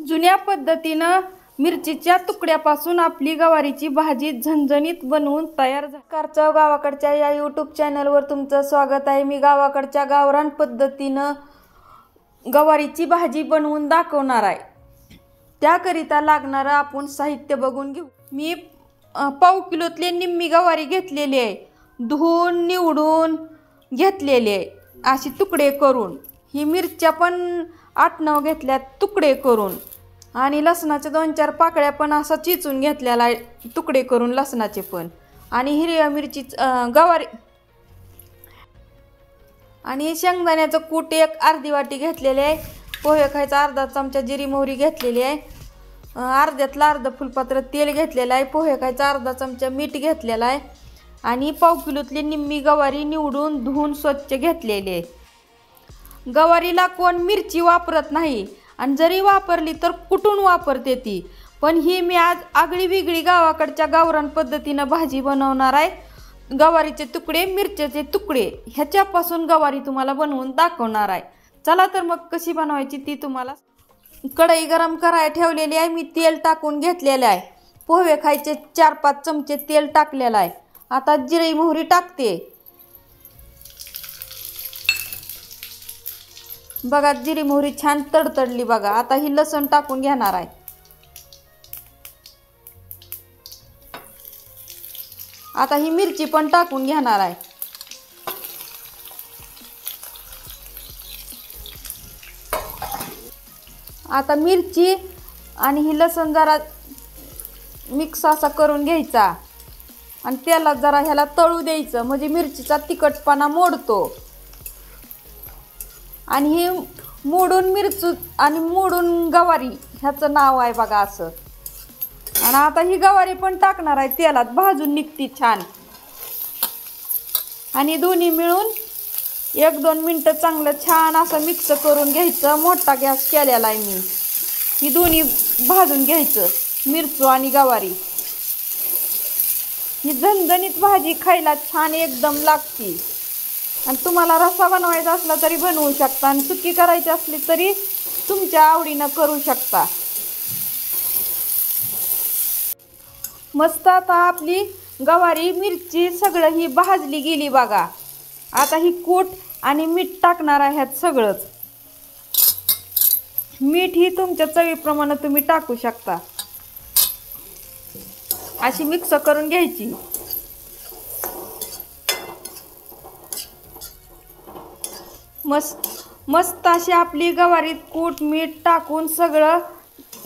जुन्या पद्धतीनं मिरचीच्या तुकड्यापासून आपली गवारीची भाजी झणझणीत बनवून तयार झाली। गावाकडच्या या यूट्यूब चॅनलवर तुमचं स्वागत आहे। मी गावाकडच्या गावरान पद्धतीनं गवारीची भाजी बनवून दाखवणार आहे। त्याकरिता लागणारं आपण साहित्य बघून घेऊ। मी पाव किलोतले निम्मी गवारी घेतलेली आहे, धुवून निवडून घेतलेली आहे अशी तुकडे करून। ही मिरच्या पण 8-9 घेतल्यात तुकडे करून, आणि लसणाचे 2-4 पाकळ्या पण असा चिचून घेतलेला आहे तुकडे करून लसणाचे पण, आणि हिरव्या मिरची गवारी आणि शेंगदाण्याचं कूट एक अर्धी वाटी घेतलेले आहे। पोहे खायचा अर्धा चमचा जिरी मोहरी घेतलेली आहे, अर्ध्यातलं अर्ध फुलपात्र तेल घेतलेलं आहे, पोहे खायचा अर्धा चमचा मीठ घेतलेला आहे, आणि पाव किलोतली निम्मी गवारी निवडून धुवून स्वच्छ घेतलेली आहे। गवारीला कोण मिरची वापरत नाही, आणि जरी वापरली तर कुटून वापरते ती, पण ही मी आज आगळी वेगळी गावाकडच्या गावरान पद्धतीनं भाजी बनवणार आहे। गवारीचे तुकडे, मिरच्याचे तुकडे ह्याच्यापासून गवारी तुम्हाला बनवून दाखवणार आहे। चला तर मग कशी बनवायची ती तुम्हाला। कढई गरम करायला ठेवलेली आहे, मी तेल टाकून घेतलेलं आहे। पोहे खायचे 4-5 चमचे तेल टाकलेलं आहे। आता जिरी मोहरी टाकते। बघा जिरी मोहरी छान तडतडली बघा। आता ही लसण टाकून घेणार आहे। आता ही मिरची पण टाकून घेणार आहे। आता मिरची आणि ही लसण जरा मिक्स असा करून घ्यायचा, आणि त्याला जरा ह्याला तळू द्यायचं, म्हणजे मिरचीचा तिखटपणा मोडतो। आणि ही मोडून मिरचू आणि मोडून गवारी ह्याचं नाव आहे बघा असं। आणि आता ही गवारी पण टाकणार आहे, तेलात भाजून निघती छान, आणि दोन्ही मिळून 1-2 मिनटं चांगलं छान असं मिक्स करून घ्यायचं। मोठा गॅस केलेला आहे मी। ही दोन्ही भाजून घ्यायचं, मिरचू आणि गवारी। ही झणझणीत भाजी खायला छान एकदम लागती, आणि तुम्हाला रस्सा बनवायचा असला तरी बनवू शकता, आणि सुकी करायची असली तरी तुमच्या आवडीनं करू शकता। मस्त आता आपली गवारी मिरची सगळं ही भाजली गेली बघा। आता ही कूट आणि मीठ टाकणार आहे ह्यात सगळंच। मीठ ही तुमच्या चवीप्रमाणे तुम्ही टाकू शकता। अशी मिक्स करून घ्यायची। मस्त अशी आपली गवारीत कूट मीठ टाकून सगळं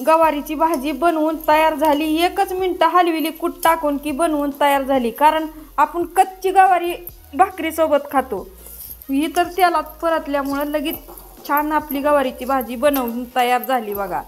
गवारीची भाजी बनवून तयार झाली। 1च मिनिट हलविली कूट टाकून की बनवून तयार झाली, कारण आपण कच्ची गवारी भाकरीसोबत खातो। ही तर तेलात परतल्यामुळं लगेच छान आपली गवारीची भाजी बनवून तयार झाली बघा।